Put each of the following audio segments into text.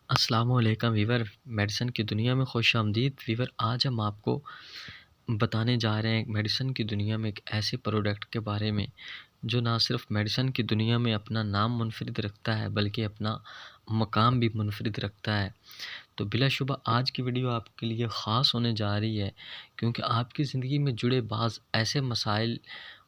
अस्सलामुअलैकुम Weaver, medicine की दुनिया में खुशामदीद वीवर। आज हम आपको बताने जा रहे हैं मेडिसिन की दुनिया में एक ऐसे प्रोडक्ट के बारे में जो ना सिर्फ मेडिसिन की दुनिया में अपना नाम मुनफरिद रखता है बल्कि अपना मकाम भी मुनफरिद रखता है। तो बिलाशुबा आज की वीडियो आपके लिए ख़ास होने जा रही है, क्योंकि आपकी ज़िंदगी में जुड़े बाज़ ऐसे मसाइल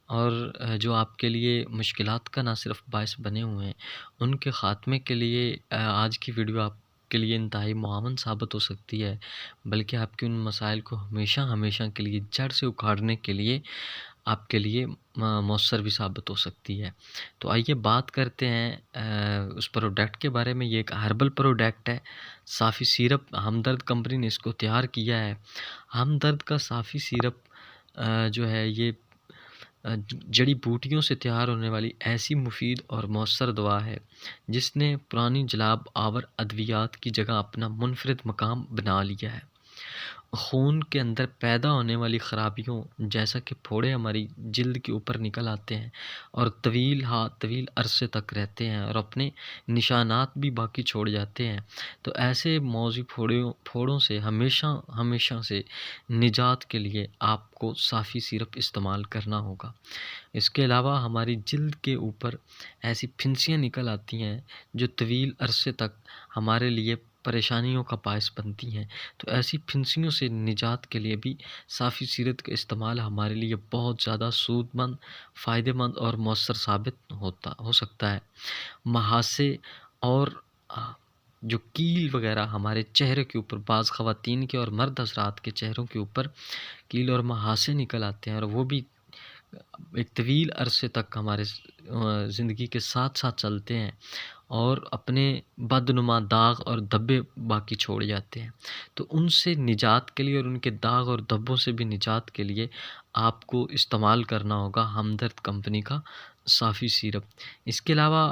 और जो आपके लिए मुश्किलात का ना सिर्फ बायस बने हुए हैं, उनके ख़ात्मे के लिए आज की वीडियो आपके लिए इंतहाई मुआवन साबित हो सकती है, बल्कि आपके उन मसाइल को हमेशा हमेशा के लिए जड़ से उखाड़ने के लिए आपके लिए मौसर भी साबित हो सकती है। तो आइए बात करते हैं उस प्रोडक्ट के बारे में। ये एक हर्बल प्रोडक्ट है, साफ़ी सिरप। हमदर्द कंपनी ने इसको तैयार किया है। हमदर्द का साफ़ी सिरप जो है ये जड़ी बूटियों से तैयार होने वाली ऐसी मुफीद और मौसर दवा है जिसने पुरानी जलाब आवर अद्वियात की जगह अपना मुनफरिद मकाम बना लिया है। खून के अंदर पैदा होने वाली ख़राबियों जैसा कि फोड़े हमारी जिल्द के ऊपर निकल आते हैं और तवील अरसे तक रहते हैं और अपने निशानात भी बाकी छोड़ जाते हैं, तो ऐसे मौजी फोड़ों से हमेशा हमेशा से निजात के लिए आपको साफ़ी सिरप इस्तेमाल करना होगा। इसके अलावा हमारी जिल्द के ऊपर ऐसी फिंसियाँ निकल आती हैं जो तवील अरसे तक हमारे लिए परेशानियों का बायस बनती हैं, तो ऐसी फिंसियों से निजात के लिए भी साफ़ी सिरप का इस्तेमाल हमारे लिए बहुत ज़्यादा सूदमंद, फ़ायदेमंद और मौसर साबित हो सकता है। महासे और जो कील वगैरह हमारे चेहरे के ऊपर, बाज़ ख़वातीन के और मर्द हज़रात के चेहरों के ऊपर कील और महासे निकल आते हैं और वो भी एक तवील अरसे तक हमारे ज़िंदगी के साथ साथ चलते हैं और अपने बदनुमा दाग और धब्बे बाकी छोड़ जाते हैं। तो उनसे निजात के लिए और उनके दाग और धब्बों से भी निजात के लिए आपको इस्तेमाल करना होगा हमदर्द कंपनी का साफ़ी सिरप। इसके अलावा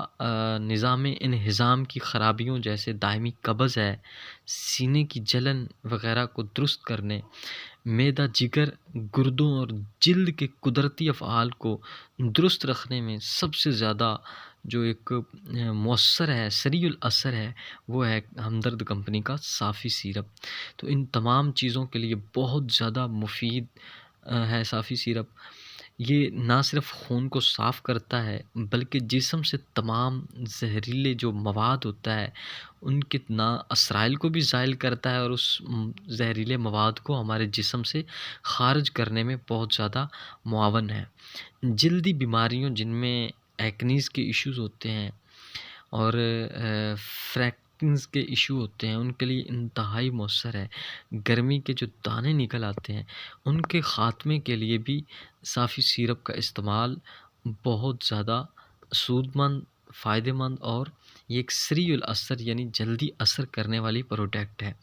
निज़ाम इन्हिज़ाम की ख़राबियों जैसे दायमी कब्ज़ है, सीने की जलन वग़ैरह को दुरुस्त करने, मैदा, जिगर, गुर्दों और जिल्द के कुदरती अफ़आल को दुरुस्त रखने में सबसे ज़्यादा जो एक मौसर है, सरीउल असर है, वो है हमदर्द कंपनी का साफ़ी सिरप। तो इन तमाम चीज़ों के लिए बहुत ज़्यादा मुफ़ीद है साफ़ी सिरप। ये ना सिर्फ़ खून को साफ़ करता है बल्कि जिस्म से तमाम ज़हरीले जो मवाद होता है उनके ना असराइल को भी ज़ाइल करता है और उस ज़हरीले मवाद को हमारे जिस्म से ख़ारिज करने में बहुत ज़्यादा मुआवन है। जल्दी बीमारियों जिनमें एक्नीज़ के इश्यूज़ होते हैं और फ्रैक्टिंग्स के इशू होते हैं, उनके लिए इंतहाई मौसर है। गर्मी के जो दाने निकल आते हैं उनके ख़ात्मे के लिए भी साफ़ी सिरप का इस्तेमाल बहुत ज़्यादा सूदमंद, फ़ायदेमंद और ये एक सरीउल असर यानी जल्दी असर करने वाली प्रोडक्ट है।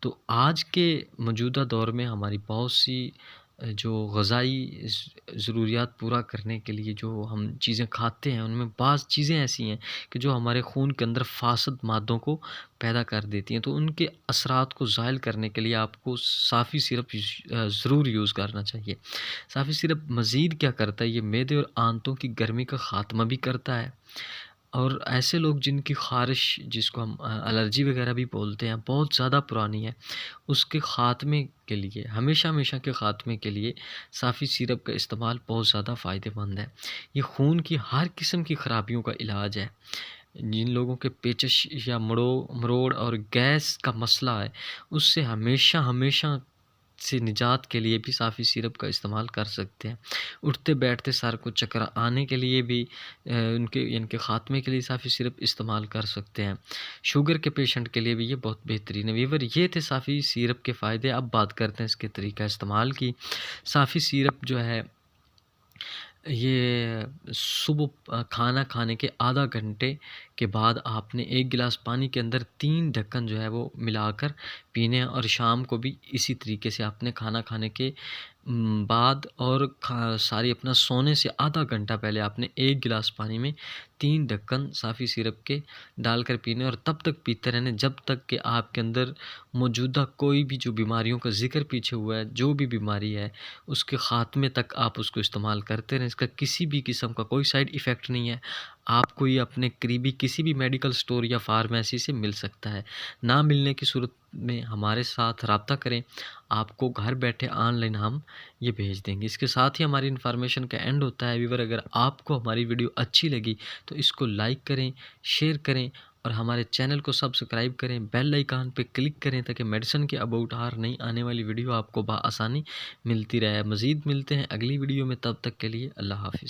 तो आज के मौजूदा दौर में हमारी बहुत सी जो ग़िज़ाई ज़रूरियात पूरा करने के लिए जो हम चीज़ें खाते हैं उनमें बाज़ चीज़ें ऐसी हैं कि जो हमारे खून के अंदर फ़ासद मादों को पैदा कर देती हैं, तो उनके असरात को ज़ाइल करने के लिए आपको साफ़ी सिरप ज़रूर यूज़ करना चाहिए। साफ़ी सिरप मज़ीद क्या करता है, ये मैदे और आंतों की गर्मी का ख़ात्मा भी करता है और ऐसे लोग जिनकी ख़ारिश, जिसको हम एलर्जी वगैरह भी बोलते हैं, बहुत ज़्यादा पुरानी है, उसके ख़ात्मे के लिए हमेशा हमेशा के ख़ात्मे के लिए साफ़ी सिरप का इस्तेमाल बहुत ज़्यादा फ़ायदेमंद है। ये खून की हर किस्म की ख़राबियों का इलाज है। जिन लोगों के पेचिश या मरोड़ और गैस का मसला है, उससे हमेशा हमेशा से निजात के लिए भी साफ़ी सिरप का इस्तेमाल कर सकते हैं। उठते बैठते सर को चक्कर आने के लिए भी इनके ख़ात्मे के लिए साफ़ी सिरप इस्तेमाल कर सकते हैं। शुगर के पेशेंट के लिए भी ये बहुत बेहतरीन है। वीवर, ये थे साफ़ी सिरप के फ़ायदे। अब बात करते हैं इसके तरीक़ा इस्तेमाल की। साफ़ी सिरप जो है ये सुबह खाना खाने के आधा घंटे के बाद आपने 1 गिलास पानी के अंदर 3 ढक्कन जो है वो मिलाकर पीने हैं और शाम को भी इसी तरीके से आपने खाना खाने के बाद और सारी अपना सोने से आधा घंटा पहले आपने 1 गिलास पानी में 3 ढक्कन साफ़ी सिरप के डालकर पीने और तब तक पीते रहने जब तक कि आपके अंदर मौजूदा कोई भी जो बीमारियों का ज़िक्र पीछे हुआ है, जो भी बीमारी है, उसके ख़ात्मे तक आप उसको इस्तेमाल करते रहें। इसका किसी भी किस्म का कोई साइड इफ़ेक्ट नहीं है। आपको ये अपने करीबी किसी भी मेडिकल स्टोर या फार्मेसी से मिल सकता है। ना मिलने की सूरत में हमारे साथ राब्ता करें, आपको घर बैठे ऑनलाइन हम ये भेज देंगे। इसके साथ ही हमारी इन्फॉर्मेशन का एंड होता है व्यूअर। अगर आपको हमारी वीडियो अच्छी लगी तो इसको लाइक करें, शेयर करें और हमारे चैनल को सब्सक्राइब करें, बेल आइकन पे क्लिक करें ताकि मेडिसिन के अबाउट हर नई आने वाली वीडियो आपको बआसानी मिलती रहे। मज़ीद मिलते हैं अगली वीडियो में, तब तक के लिए अल्लाह हाफ़िज़।